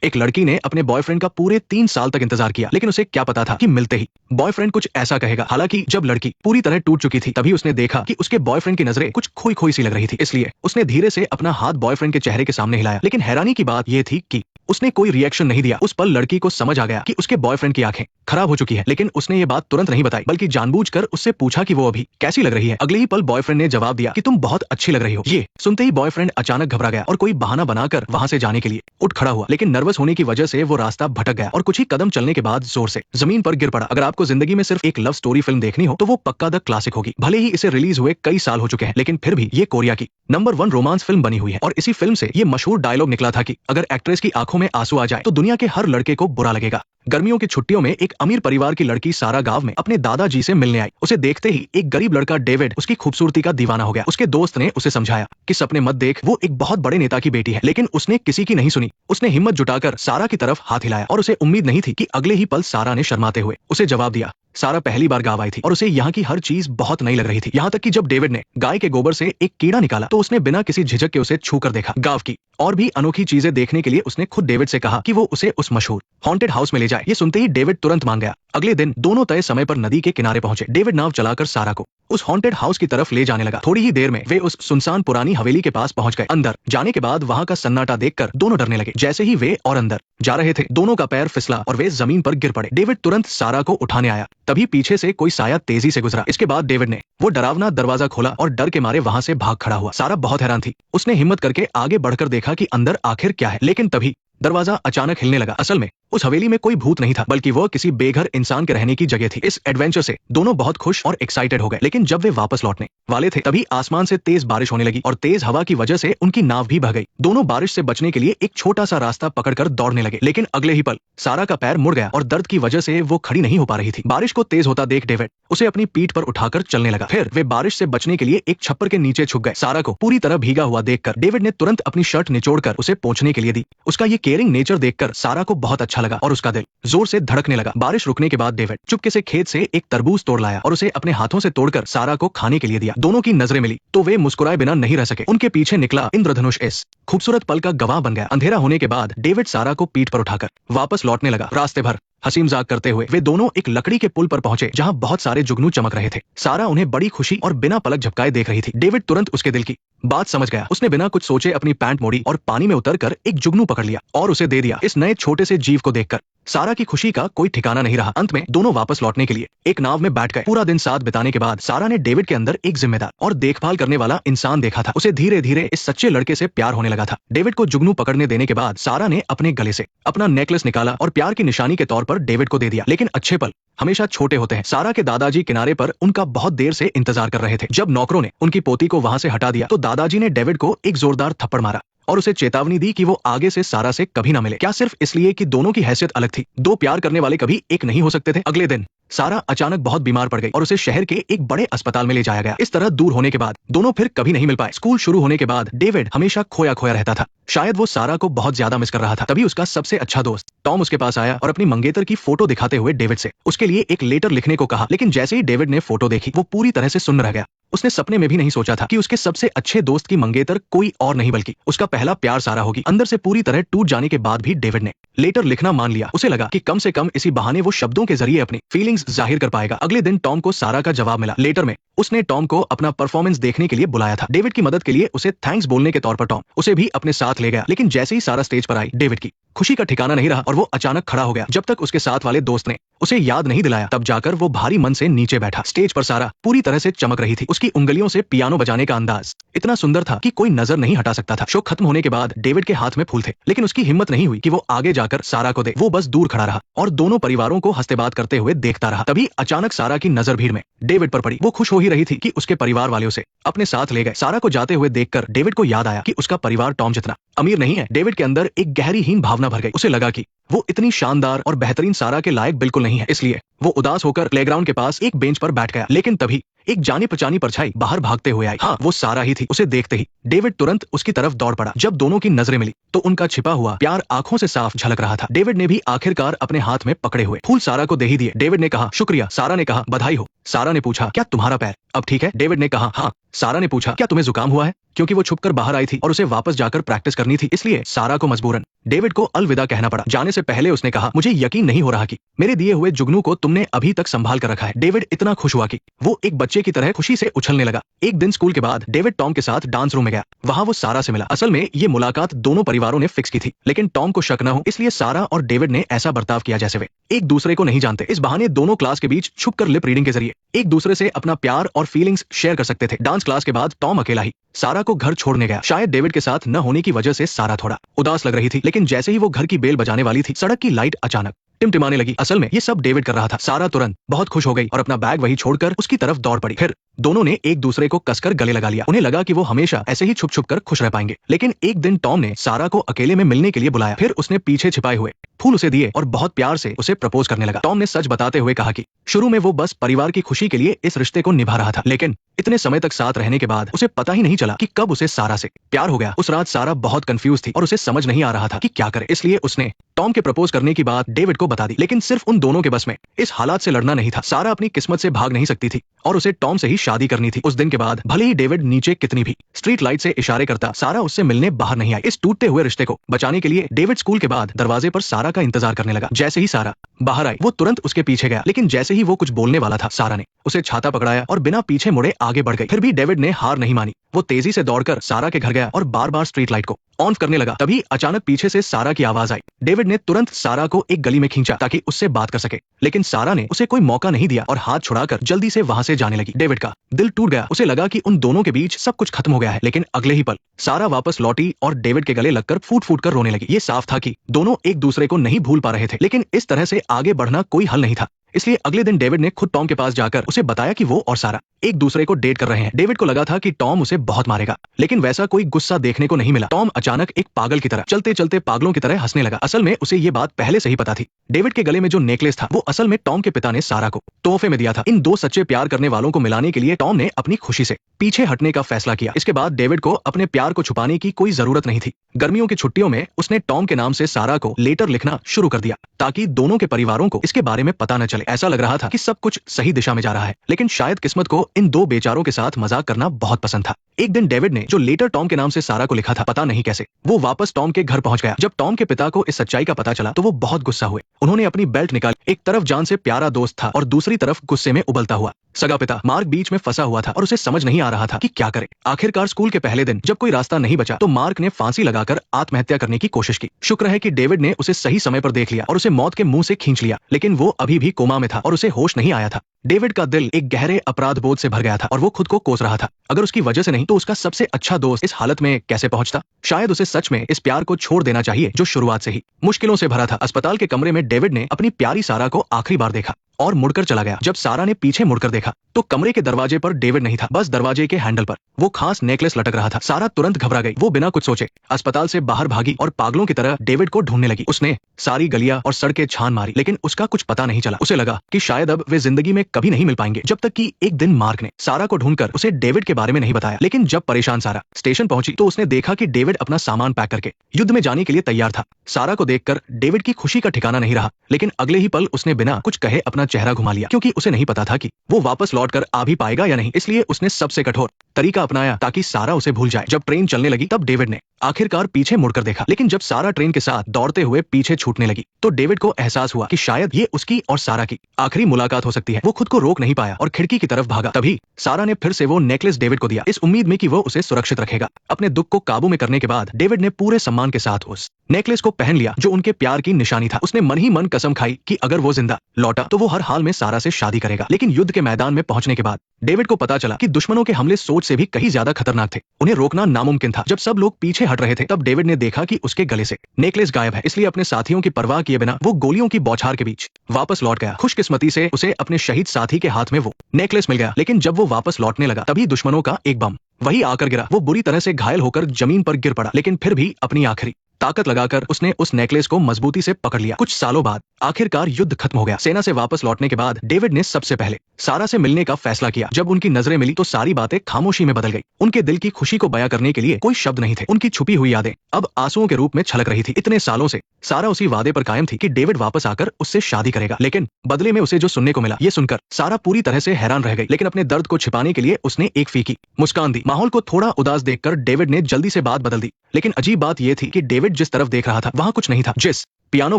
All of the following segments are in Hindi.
एक लड़की ने अपने बॉयफ्रेंड का पूरे 3 साल तक इंतजार किया, लेकिन उसे क्या पता था कि मिलते ही बॉयफ्रेंड कुछ ऐसा कहेगा। हालांकि जब लड़की पूरी तरह टूट चुकी थी, तभी उसने देखा कि उसके बॉयफ्रेंड की नजरें कुछ खोई खोई सी लग रही थी। इसलिए उसने धीरे से अपना हाथ बॉयफ्रेंड के चेहरे के सामने हिलाया, लेकिन हैरानी की बात यह थी कि उसने कोई रिएक्शन नहीं दिया। उस पल लड़की को समझ आ गया कि उसके बॉयफ्रेंड की आंखें खराब हो चुकी है, लेकिन उसने ये बात तुरंत नहीं बताई, बल्कि जानबूझकर उससे पूछा कि वो अभी कैसी लग रही है। अगले ही पल बॉयफ्रेंड ने जवाब दिया कि तुम बहुत अच्छी लग रही हो। ये सुनते ही बॉयफ्रेंड अचानक घबरा गया और कोई बहाना बनाकर वहां से जाने के लिए उठ खड़ा हुआ, लेकिन नर्वस होने की वजह से वो रास्ता भटक गया और कुछ ही कदम चलने के बाद जोर से जमीन पर गिर पड़ा। अगर आपको जिंदगी में सिर्फ एक लव स्टोरी फिल्म देखनी हो तो वो पक्का द क्लासिक होगी। भले ही इसे रिलीज हुए कई साल हो चुके हैं, लेकिन फिर भी ये कोरिया की नंबर 1 रोमांस फिल्म बनी हुई है। और इसी फिल्म से ये मशहूर डायलॉग निकला था कि अगर एक्ट्रेस की आंखों में आंसू आ जाए तो दुनिया के हर लड़के को बुरा लगेगा। गर्मियों की छुट्टियों में एक अमीर परिवार की लड़की सारा गांव में अपने दादाजी से मिलने आई। उसे देखते ही एक गरीब लड़का डेविड उसकी खूबसूरती का दीवाना हो गया। उसके दोस्त ने उसे समझाया कि सपने मत देख, वो एक बहुत बड़े नेता की बेटी है, लेकिन उसने किसी की नहीं सुनी। उसने हिम्मत जुटाकर सारा की तरफ हाथ हिलाया और उसे उम्मीद नहीं थी कि अगले ही पल सारा ने शर्माते हुए उसे जवाब दिया। सारा पहली बार गांव आई थी और उसे यहाँ की हर चीज बहुत नई लग रही थी, यहाँ तक कि जब डेविड ने गाय के गोबर से एक कीड़ा निकाला तो उसने बिना किसी झिझक के उसे छू कर देखा। गांव की और भी अनोखी चीजें देखने के लिए उसने खुद डेविड से कहा कि वो उसे उस मशहूर हॉन्टेड हाउस में ले जाए। ये सुनते ही डेविड तुरंत मान गया। अगले दिन दोनों तय समय पर नदी के किनारे पहुंचे। डेविड नाव चलाकर सारा को उस हॉन्टेड हाउस की तरफ ले जाने लगा। थोड़ी ही देर में वे उस सुनसान पुरानी हवेली के पास पहुंच गए। अंदर जाने के बाद वहां का सन्नाटा देखकर दोनों डरने लगे। जैसे ही वे और अंदर जा रहे थे, दोनों का पैर फिसला और वे जमीन पर गिर पड़े। डेविड तुरंत सारा को उठाने आया, तभी पीछे से कोई साया तेजी से गुजरा। इसके बाद डेविड ने वो डरावना दरवाजा खोला और डर के मारे वहां से भाग खड़ा हुआ। सारा बहुत हैरान थी। उसने हिम्मत करके आगे बढ़कर देखा कि अंदर आखिर क्या है, लेकिन तभी दरवाजा अचानक हिलने लगा। असल में उस हवेली में कोई भूत नहीं था, बल्कि वो किसी बेघर इंसान के रहने की जगह थी। इस एडवेंचर से दोनों बहुत खुश और एक्साइटेड हो गए, लेकिन जब वे वापस लौटने वाले थे तभी आसमान से तेज बारिश होने लगी और तेज हवा की वजह से उनकी नाव भी बह गई। दोनों बारिश से बचने के लिए एक छोटा सा रास्ता पकड़कर दौड़ने लगे, लेकिन अगले ही पल सारा का पैर मुड़ गया और दर्द की वजह से वो खड़ी नहीं हो पा रही थी। बारिश को तेज होता देख डेविड उसे अपनी पीठ पर उठाकर चलने लगा। फिर वे बारिश से बचने के लिए एक छप्पर के नीचे छुप गए। सारा को पूरी तरह भीगा हुआ देखकर डेविड ने तुरंत अपनी शर्ट निचोड़कर उसे पोंछने के लिए दी। उसका ये केयरिंग नेचर देखकर सारा को बहुत अच्छा लगा और उसका दिल जोर से धड़कने लगा। बारिश रुकने के बाद डेविड चुपके से खेत से एक तरबूज तोड़ लाया और उसे अपने हाथों से तोड़कर सारा को खाने के लिए दिया। दोनों की नजरें मिली तो वे मुस्कुराए बिना नहीं रह सके। उनके पीछे निकला इंद्रधनुष इस खूबसूरत पल का गवाह बन गया। अंधेरा होने के बाद डेविड सारा को पीठ पर उठाकर वापस लौटने लगा। रास्ते भर हंसी मजाक करते हुए वे दोनों एक लकड़ी के पुल पर पहुंचे, जहां बहुत सारे जुगनू चमक रहे थे। सारा उन्हें बड़ी खुशी और बिना पलक झपकाए देख रही थी। डेविड तुरंत उसके दिल की बात समझ गया। उसने बिना कुछ सोचे अपनी पैंट मोड़ी और पानी में उतरकर एक जुगनू पकड़ लिया और उसे दे दिया। इस नए छोटे से जीव को देखकर सारा की खुशी का कोई ठिकाना नहीं रहा। अंत में दोनों वापस लौटने के लिए एक नाव में बैठ गए। पूरा दिन साथ बिताने के बाद सारा ने डेविड के अंदर एक जिम्मेदार और देखभाल करने वाला इंसान देखा था। उसे धीरे धीरे इस सच्चे लड़के से प्यार होने लगा था। डेविड को जुगनू पकड़ने देने के बाद सारा ने अपने गले से अपना नेकलेस निकाला और प्यार की निशानी के तौर पर डेविड को दे दिया। लेकिन अच्छे पल हमेशा छोटे होते हैं। सारा के दादाजी किनारे पर उनका बहुत देर से इंतजार कर रहे थे। जब नौकरों ने उनकी पोती को वहां से हटा दिया तो दादाजी ने डेविड को एक जोरदार थप्पड़ मारा और उसे चेतावनी दी कि वो आगे से सारा से कभी ना मिले। क्या सिर्फ इसलिए कि दोनों की हैसियत अलग थी? दो प्यार करने वाले कभी एक नहीं हो सकते थे? अगले दिन सारा अचानक बहुत बीमार पड़ गई और उसे शहर के एक बड़े अस्पताल में ले जाया गया। इस तरह दूर होने के बाद दोनों फिर कभी नहीं मिल पाए। स्कूल शुरू होने के बाद डेविड हमेशा खोया खोया रहता था। शायद वो सारा को बहुत ज्यादा मिस कर रहा था। तभी उसका सबसे अच्छा दोस्त टॉम उसके पास आया और अपनी मंगेतर की फोटो दिखाते हुए डेविड से उसके लिए एक लेटर लिखने को कहा। लेकिन जैसे ही डेविड ने फोटो देखी वो पूरी तरह से सुन्न रह गया। उसने सपने में भी नहीं सोचा था कि उसके सबसे अच्छे दोस्त की मंगेतर कोई और नहीं बल्कि उसका पहला प्यार सारा होगी। अंदर से पूरी तरह टूट जाने के बाद भी डेविड ने लेटर लिखना मान लिया। उसे लगा कि कम से कम इसी बहाने वो शब्दों के जरिए अपनी फीलिंग्स जाहिर कर पाएगा। अगले दिन टॉम को सारा का जवाब मिला। लेटर में उसने टॉम को अपना परफॉर्मेंस देखने के लिए बुलाया था। डेविड की मदद के लिए उसे थैंक्स बोलने के तौर पर टॉम उसे भी अपने साथ ले गया। लेकिन जैसे ही सारा स्टेज पर आई डेविड की खुशी का ठिकाना नहीं रहा और वो अचानक खड़ा हो गया। जब तक उसके साथ वाले दोस्त ने उसे याद नहीं दिलाया तब जाकर वो भारी मन से नीचे बैठा। स्टेज पर सारा पूरी तरह से चमक रही थी। उसकी उंगलियों से पियानो बजाने का अंदाज इतना सुंदर था कि कोई नजर नहीं हटा सकता था। शो खत्म होने के बाद डेविड के हाथ में फूल थे, लेकिन उसकी हिम्मत नहीं हुई कि वो आगे जाकर सारा को दे। वो बस दूर खड़ा रहा और दोनों परिवारों को हंसते बात करते हुए देखता रहा। तभी अचानक सारा की नजर भीड़ में डेविड पर पड़ी। वो खुश हो ही रही थी कि उसके परिवार वाले उसे अपने साथ ले गए। सारा को जाते हुए देखकर डेविड को याद आया कि उसका परिवार टॉम जितना अमीर नहीं है। डेविड के अंदर एक गहरी हीन भावना भर गई। उसे लगा कि वो इतनी शानदार और बेहतरीन सारा के लायक बिल्कुल नहीं है। इसलिए वो उदास होकर प्लेग्राउंड के पास एक बेंच पर बैठ गया। लेकिन तभी एक जानी पहचानी परछाई बाहर भागते हुए आई। हाँ, वो सारा ही थी। उसे देखते ही डेविड तुरंत उसकी तरफ दौड़ पड़ा। जब दोनों की नजरें मिली तो उनका छिपा हुआ प्यार आंखों से साफ झलक रहा था। डेविड ने भी आखिरकार अपने हाथ में पकड़े हुए फूल सारा को दे ही दिए। डेविड ने कहा शुक्रिया। सारा ने कहा बधाई हो। सारा ने पूछा क्या तुम्हारा पैर अब ठीक है? डेविड ने कहा हाँ। सारा ने पूछा क्या तुम्हें जुकाम हुआ है? क्योंकि वो छुपकर बाहर आई थी और उसे वापस जाकर प्रैक्टिस करनी थी, इसलिए सारा को मजबूरन डेविड को अलविदा कहना पड़ा। जाने से पहले उसने कहा, मुझे यकीन नहीं हो रहा कि मेरे दिए हुए जुगनू को तुमने अभी तक संभाल कर रखा है। डेविड इतना खुश हुआ कि वो एक बच्चे की तरह खुशी से उछलने लगा। एक दिन स्कूल के बाद डेविड टॉम के साथ डांस रूम में गया। वहाँ वो सारा से मिला। असल में ये मुलाकात दोनों परिवारों ने फिक्स की थी, लेकिन टॉम को शक न हो इसलिए सारा और डेविड ने ऐसा बर्ताव किया जैसे वे एक दूसरे को नहीं जानते। इस बहाने दोनों क्लास के बीच छुपकर लिप रीडिंग के जरिए एक दूसरे से अपना प्यार और फीलिंग्स शेयर कर सकते थे। डांस क्लास के बाद टॉम अकेला ही सारा को घर छोड़ने गया। शायद डेविड के साथ न होने की वजह से सारा थोड़ा उदास लग रही थी, लेकिन जैसे ही वो घर की बेल बजाने वाली थी, सड़क की लाइट अचानक टिमटिमाने लगी। असल में ये सब डेविड कर रहा था। सारा तुरंत बहुत खुश हो गई और अपना बैग वहीं छोड़कर उसकी तरफ दौड़ पड़ी। फिर दोनों ने एक दूसरे को कसकर गले लगा लिया। उन्हें लगा कि वो हमेशा ऐसे ही छुप छुप कर खुश रह पाएंगे। लेकिन एक दिन टॉम ने सारा को अकेले में मिलने के लिए बुलाया। फिर उसने पीछे छिपाए हुए फूल उसे दिए और बहुत प्यार से उसे प्रपोज करने लगा। टॉम ने सच बताते हुए कहा कि शुरू में वो बस परिवार की खुशी के लिए इस रिश्ते को निभा रहा था, लेकिन इतने समय तक साथ रहने के बाद उसे पता ही नहीं चला कि कब उसे सारा से प्यार हो गया। उस रात सारा बहुत कंफ्यूज थी और उसे समझ नहीं आ रहा था कि क्या करे, इसलिए उसने टॉम के प्रपोज करने की बात डेविड को बता दी। लेकिन सिर्फ उन दोनों के बस में इस हालात से लड़ना नहीं था। सारा अपनी किस्मत से भाग नहीं सकती थी और उसे टॉम से ही शादी करनी थी। उस दिन के बाद भले ही डेविड नीचे कितनी भी स्ट्रीट लाइट से इशारे करता, सारा उससे मिलने बाहर नहीं आई। इस टूटते हुए रिश्ते को बचाने के लिए डेविड स्कूल के बाद दरवाजे पर सारा का इंतजार करने लगा। जैसे ही सारा बाहर आई, वो तुरंत उसके पीछे गया, लेकिन जैसे ही वो कुछ बोलने वाला था, सारा ने उसे छाता पकड़ाया और बिना पीछे मुड़े आगे बढ़ गई। फिर भी डेविड ने हार नहीं मानी। वो तेजी से दौड़कर सारा के घर गया और बार बार स्ट्रीट लाइट को ऑन करने लगा। तभी अचानक पीछे से सारा की आवाज आई। डेविड ने तुरंत सारा को एक गली में खींचा ताकि उससे बात कर सके, लेकिन सारा ने उसे कोई मौका नहीं दिया और हाथ छुड़ाकर जल्दी से वहां से जाने लगी। डेविड का दिल टूट गया। उसे लगा कि उन दोनों के बीच सब कुछ खत्म हो गया है, लेकिन अगले ही पल सारा वापस लौटी और डेविड के गले लगकर फूट फूट कर रोने लगी। ये साफ था कि दोनों एक दूसरे को नहीं भूल पा रहे थे, लेकिन इस तरह से आगे बढ़ना कोई हल नहीं था। इसलिए अगले दिन डेविड ने खुद टॉम के पास जाकर उसे बताया कि वो और सारा एक दूसरे को डेट कर रहे हैं। डेविड को लगा था कि टॉम उसे बहुत मारेगा, लेकिन वैसा कोई गुस्सा देखने को नहीं मिला। टॉम अचानक एक पागल की तरह चलते चलते पागलों की तरह हंसने लगा। असल में उसे ये बात पहले से ही पता थी। डेविड के गले में जो नेकलेस था वो असल में टॉम के पिता ने सारा को तोहफे में दिया था। इन दो सच्चे प्यार करने वालों को मिलाने के लिए टॉम ने अपनी खुशी से पीछे हटने का फैसला किया। इसके बाद डेविड को अपने प्यार को छुपाने की कोई जरूरत नहीं थी। गर्मियों की छुट्टियों में उसने टॉम के नाम से सारा को लेटर लिखना शुरू कर दिया ताकि दोनों के परिवारों को इसके बारे में पता न चले। ऐसा लग रहा था कि सब कुछ सही दिशा में जा रहा है, लेकिन शायद किस्मत को इन दो बेचारों के साथ मजाक करना बहुत पसंद था। एक दिन डेविड ने जो लेटर टॉम के नाम से सारा को लिखा था, पता नहीं कैसे वो वापस टॉम के घर पहुंच गया। जब टॉम के पिता को इस सच्चाई का पता चला तो वो बहुत गुस्सा हुए। उन्होंने अपनी बेल्ट निकाली। एक तरफ जान से प्यारा दोस्त था और दूसरी तरफ गुस्से में उबलता हुआ सगा पिता। मार्क बीच में फंसा हुआ था और उसे समझ नहीं आ रहा था कि क्या करे। आखिरकार स्कूल के पहले दिन जब कोई रास्ता नहीं बचा तो मार्क ने फांसी लगाकर आत्महत्या करने की कोशिश की। शुक्र है कि डेविड ने उसे सही समय पर देख लिया और उसे मौत के मुंह से खींच लिया, लेकिन वो अभी भी कोमा में था और उसे होश नहीं आया था। डेविड का दिल एक गहरे अपराध बोध से भर गया था और वो खुद को कोस रहा था। अगर उसकी वजह से नहीं तो उसका सबसे अच्छा दोस्त इस हालत में कैसे पहुंचता। शायद उसे सच में इस प्यार को छोड़ देना चाहिए जो शुरुआत से ही मुश्किलों से भरा था। अस्पताल के कमरे में डेविड ने अपनी प्यारी सारा को आखिरी बार देखा और मुड़कर चला गया। जब सारा ने पीछे मुड़कर देखा तो कमरे के दरवाजे पर डेविड नहीं था, बस दरवाजे के हैंडल पर वो खास नेकलेस लटक रहा था। सारा तुरंत घबरा गई। वो बिना कुछ सोचे अस्पताल से बाहर भागी और पागलों की तरह डेविड को ढूंढने लगी। उसने सारी गलियां और सड़कें छान मारी, लेकिन उसका कुछ पता नहीं चला। उसे लगा कि शायद अब वे जिंदगी में कभी नहीं मिल पाएंगे। जब तक कि एक दिन मार्क ने सारा को ढूंढकर उसे डेविड के बारे में नहीं बताया। लेकिन जब परेशान सारा स्टेशन पहुंची तो उसने देखा कि डेविड अपना सामान पैक करके युद्ध में जाने के लिए तैयार था। सारा को देखकर डेविड की खुशी का ठिकाना नहीं रहा, लेकिन अगले ही पल उसने बिना कुछ कहे अपना चेहरा घुमा लिया, क्योंकि उसे नहीं पता था कि वो वापस लौटकर आ भी पाएगा या नहीं। इसलिए उसने सबसे कठोर तरीका अपनाया ताकि सारा उसे भूल जाए। जब ट्रेन चलने लगी तब डेविड ने आखिरकार पीछे मुड़कर देखा, लेकिन जब सारा ट्रेन के साथ दौड़ते हुए पीछे छूटने लगी तो डेविड को एहसास हुआ कि शायद ये उसकी और सारा की आखिरी मुलाकात हो सकती है। वो खुद को रोक नहीं पाया और खिड़की की तरफ भागा। तभी सारा ने फिर से वो नेकलेस डेविड को दिया, इस उम्मीद में कि वो उसे सुरक्षित रखेगा। अपने दुख को काबू में करने के बाद डेविड ने पूरे सम्मान के साथ उस नेकलेस को पहन लिया जो उनके प्यार की निशानी था। उसने मन ही मन कसम खाई कि अगर वो जिंदा लौटा तो वो हर हाल में सारा से शादी करेगा। लेकिन युद्ध के मैदान में पहुंचने के बाद डेविड को पता चला कि दुश्मनों के हमले सोच से भी कहीं ज्यादा खतरनाक थे। उन्हें रोकना नामुमकिन था। जब सब लोग पीछे हट रहे थे तब डेविड ने देखा कि उसके गले से नेकलेस गायब है। इसलिए अपने साथियों की परवाह किए बिना वो गोलियों की बौछार के बीच वापस लौट गया। खुशकिस्मती से उसे अपने शहीद साथी के हाथ में वो नेकलेस मिल गया। लेकिन जब वो वापस लौटने लगा तभी दुश्मनों का एक बम वही आकर गिरा। वो बुरी तरह से घायल होकर जमीन पर गिर पड़ा, लेकिन फिर भी अपनी आखिरी ताकत लगाकर उसने उस नेकलेस को मजबूती से पकड़ लिया। कुछ सालों बाद आखिरकार युद्ध खत्म हो गया। सेना से वापस लौटने के बाद डेविड ने सबसे पहले सारा से मिलने का फैसला किया। जब उनकी नजरें मिली तो सारी बातें खामोशी में बदल गई। उनके दिल की खुशी को बयां करने के लिए कोई शब्द नहीं थे। उनकी छुपी हुई यादें अब आंसुओं के रूप में छलक रही थी। इतने सालों से सारा उसी वादे पर कायम थी कि डेविड वापस आकर उससे शादी करेगा, लेकिन बदले में उसे जो सुनने को मिला, ये सुनकर सारा पूरी तरह से हैरान रह गई। लेकिन अपने दर्द को छिपाने के लिए उसने एक फीकी मुस्कान दी। माहौल को थोड़ा उदास देखकर डेविड ने जल्दी से बात बदल दी। लेकिन अजीब बात यह थी कि डेविड जिस तरफ देख रहा था वहां कुछ नहीं था। जिस पियानो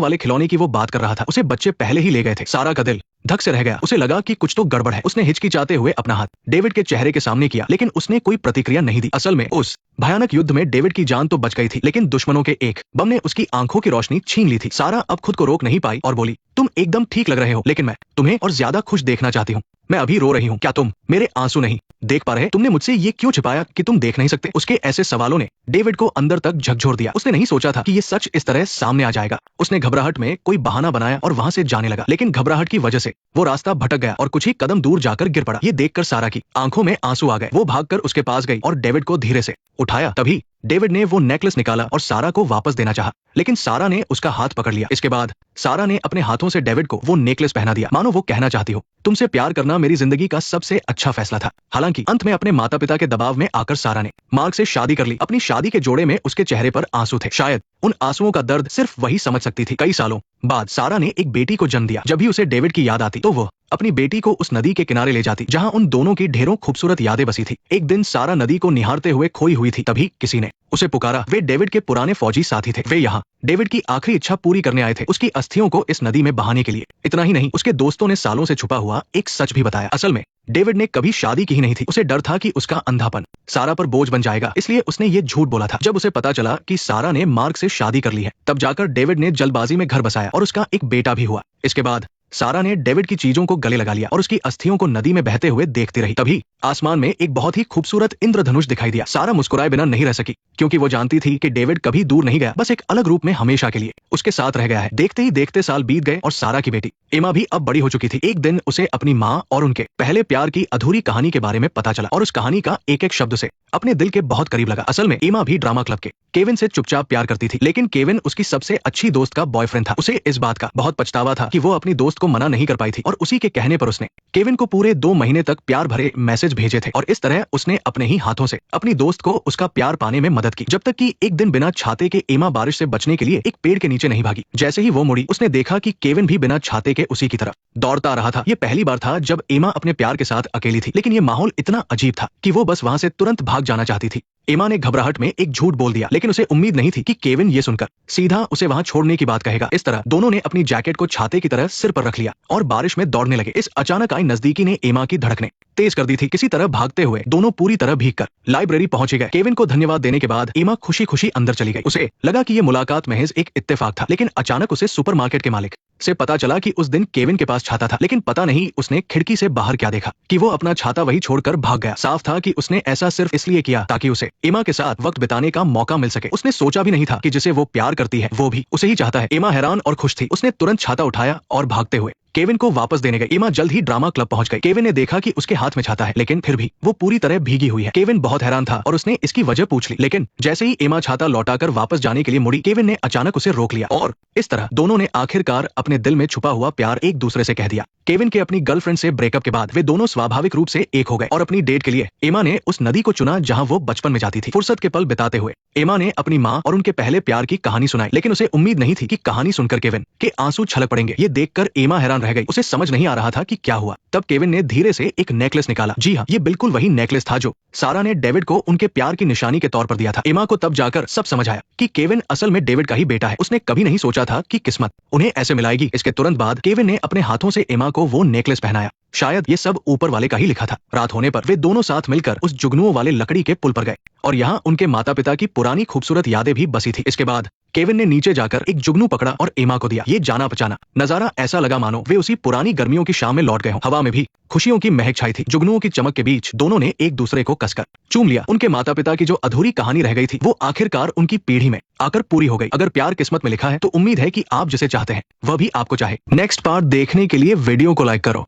वाले खिलौने की वो बात कर रहा था उसे बच्चे पहले ही ले गए थे। सारा का दिल धक से रह गया। उसे लगा कि कुछ तो गड़बड़ है। उसने हिचकिचाते हुए अपना हाथ डेविड के चेहरे के सामने किया, लेकिन उसने कोई प्रतिक्रिया नहीं दी। असल में उस भयानक युद्ध में डेविड की जान तो बच गई थी, लेकिन दुश्मनों के एक बम ने उसकी आंखों की रोशनी छीन ली थी। सारा अब खुद को रोक नहीं पाई और बोली, तुम एकदम ठीक लग रहे हो, लेकिन मैं तुम्हें और ज्यादा खुश देखना चाहती हूँ। मैं अभी रो रही हूँ। क्या तुम मेरे आंसू नहीं देख पा रहे? तुमने मुझसे ये क्यों छिपाया कि तुम देख नहीं सकते? उसके ऐसे सवालों ने डेविड को अंदर तक झकझोर दिया। उसने नहीं सोचा था कि ये सच इस तरह सामने आ जाएगा। उसने घबराहट में कोई बहाना बनाया और वहां से जाने लगा, लेकिन घबराहट की वजह से वो रास्ता भटक गया और कुछ ही कदम दूर जाकर गिर पड़ा। ये देखकर सारा की आंखों में आंसू आ गए। वो भागकर उसके पास गई और डेविड को धीरे से उठाया। तभी डेविड ने वो नेकलेस निकाला और सारा को वापस देना चाहा, लेकिन सारा ने उसका हाथ पकड़ लिया। इसके बाद सारा ने अपने हाथों से डेविड को वो नेकलेस पहना दिया, मानो वो कहना चाहती हो, तुमसे प्यार करना मेरी जिंदगी का सबसे अच्छा फैसला था। हालांकि अंत में अपने माता पिता के दबाव में आकर सारा ने मार्क से शादी कर ली। अपनी शादी के जोड़े में उसके चेहरे पर आंसू थे। शायद उन आंसुओं का दर्द सिर्फ वही समझ सकती थी। कई सालों बाद सारा ने एक बेटी को जन्म दिया। जब भी उसे डेविड की याद आती तो वो अपनी बेटी को उस नदी के किनारे ले जाती जहां उन दोनों की ढेरों खूबसूरत यादें बसी थी। एक दिन सारा नदी को निहारते हुए खोई हुई थी। तभी किसी ने उसे पुकारा। वे डेविड के पुराने फौजी साथी थे। वे यहाँ डेविड की आखिरी इच्छा पूरी करने आए थे, उसकी अस्थियों को इस नदी में बहाने के लिए। इतना ही नहीं, उसके दोस्तों ने सालों से छुपा हुआ एक सच भी बताया। असल में डेविड ने कभी शादी की ही नहीं थी। उसे डर था कि उसका अंधापन सारा पर बोझ बन जाएगा, इसलिए उसने ये झूठ बोला था। जब उसे पता चला कि सारा ने मार्क से शादी कर ली है, तब जाकर डेविड ने जल्दबाजी में घर बसाया और उसका एक बेटा भी हुआ। इसके बाद सारा ने डेविड की चीजों को गले लगा लिया और उसकी अस्थियों को नदी में बहते हुए देखती रही। तभी आसमान में एक बहुत ही खूबसूरत इंद्रधनुष दिखाई दिया। सारा मुस्कुराए बिना नहीं रह सकी, क्योंकि वो जानती थी कि डेविड कभी दूर नहीं गया, बस एक अलग रूप में हमेशा के लिए उसके साथ रह गया है। देखते ही देखते साल बीत गए और सारा की बेटी एमा भी अब बड़ी हो चुकी थी। एक दिन उसे अपनी माँ और उनके पहले प्यार की अधूरी कहानी के बारे में पता चला और उस कहानी का एक एक शब्द से अपने दिल के बहुत करीब लगा। असल में एमा भी ड्रामा क्लब के केविन से चुपचाप प्यार करती थी, लेकिन केविन उसकी सबसे अच्छी दोस्त का बॉयफ्रेंड था। उसे इस बात का बहुत पछतावा था कि वो अपनी दोस्त को मना नहीं कर पाई थी और उसी के कहने पर उसने केविन को पूरे 2 महीने तक प्यार भरे मैसेज भेजे थे और इस तरह उसने अपने ही हाथों से अपनी दोस्त को उसका प्यार पाने में मदद की। जब तक कि एक दिन बिना छाते के एमा बारिश से बचने के लिए एक पेड़ के नीचे नहीं भागी। जैसे ही वो मुड़ी, उसने देखा कि केविन भी बिना छाते के उसी की तरफ दौड़ता रहा था। ये पहली बार था जब एमा अपने प्यार के साथ अकेली थी, लेकिन ये माहौल इतना अजीब था कि वो बस वहां से तुरंत भाग जाना चाहती थी। एमा ने घबराहट में एक झूठ बोल दिया, लेकिन उसे उम्मीद नहीं थी कि केविन ये सुनकर सीधा उसे वहां छोड़ने की बात कहेगा। इस तरह दोनों ने अपनी जैकेट को छाते की तरह सिर पर रख लिया और बारिश में दौड़ने लगे। इस अचानक आई नजदीकी ने एमा की धड़कनें तेज कर दी थी। किसी तरह भागते हुए दोनों पूरी तरह भीगकर लाइब्रेरी पहुंच गए। केविन को धन्यवाद देने के बाद एमा खुशी खुशी अंदर चली गई। उसे लगा कि ये मुलाकात महज एक इत्तेफाक था, लेकिन अचानक उसे सुपरमार्केट के मालिक से पता चला कि उस दिन केविन के पास छाता था। लेकिन पता नहीं उसने खिड़की से बाहर क्या देखा कि वो अपना छाता वही छोड़कर भाग गया। साफ था कि उसने ऐसा सिर्फ इसलिए किया ताकि उसे एमा के साथ वक्त बिताने का मौका मिल सके। उसने सोचा भी नहीं था कि जिसे वो प्यार करती है वो भी उसे ही चाहता है। एमा हैरान और खुश थी। उसने तुरंत छाता उठाया और भागते हुए केविन को वापस देने गई। एमा जल्द ही ड्रामा क्लब पहुंच गई। केविन ने देखा कि उसके हाथ में छाता है, लेकिन फिर भी वो पूरी तरह भीगी हुई है। केविन बहुत हैरान था और उसने इसकी वजह पूछ ली, लेकिन जैसे ही एमा छाता लौटाकर वापस जाने के लिए मुड़ी, केविन ने अचानक उसे रोक लिया और इस तरह दोनों ने आखिरकार अपने दिल में छुपा हुआ प्यार एक दूसरे से कह दिया। केविन के अपनी गर्लफ्रेंड से ब्रेकअप के बाद वे दोनों स्वाभाविक रूप से एक हो गए और अपनी डेट के लिए एमा ने उस नदी को चुना जहां वो बचपन में जाती थी। फुर्सत के पल बिताते हुए एमा ने अपनी माँ और उनके पहले प्यार की कहानी सुनाई, लेकिन उसे उम्मीद नहीं थी कि कहानी सुनकर केविन के आंसू छलक पड़ेंगे। ये देखकर एमा हैरान रह गई। उसे समझ नहीं आ रहा था कि क्या हुआ। तब केविन ने धीरे से एक नेकलेस निकाला। जी हाँ, ये बिल्कुल वही नेकलेस था जो सारा ने डेविड को उनके प्यार की निशानी के तौर पर दिया था। एमा को तब जाकर सब समझ आया कि केविन असल में डेविड का ही बेटा है। उसने कभी नहीं सोचा था कि किस्मत उन्हें ऐसे मिलाएगी। इसके तुरंत बाद केविन ने अपने हाथों से एमा को वो नेकलेस पहनाया। शायद ये सब ऊपर वाले का ही लिखा था। रात होने पर वे दोनों साथ मिलकर उस जुगनुओं वाले लकड़ी के पुल पर गए और यहाँ उनके माता पिता की पुरानी खूबसूरत यादें भी बसी थी। इसके बाद केविन ने नीचे जाकर एक जुगनू पकड़ा और एमा को दिया। ये जाना पहचाना नजारा ऐसा लगा मानो वे उसी पुरानी गर्मियों की शाम में लौट गए हों। हवा में भी खुशियों की महक छाई थी। जुगनुओं की चमक के बीच दोनों ने एक दूसरे को कसकर चूम लिया। उनके माता पिता की जो अधूरी कहानी रह गई थी वो आखिरकार उनकी पीढ़ी में आकर पूरी हो गई। अगर प्यार किस्मत में लिखा है तो उम्मीद है कि आप जिसे चाहते हैं वह भी आपको चाहे। नेक्स्ट पार्ट देखने के लिए वीडियो को लाइक करो।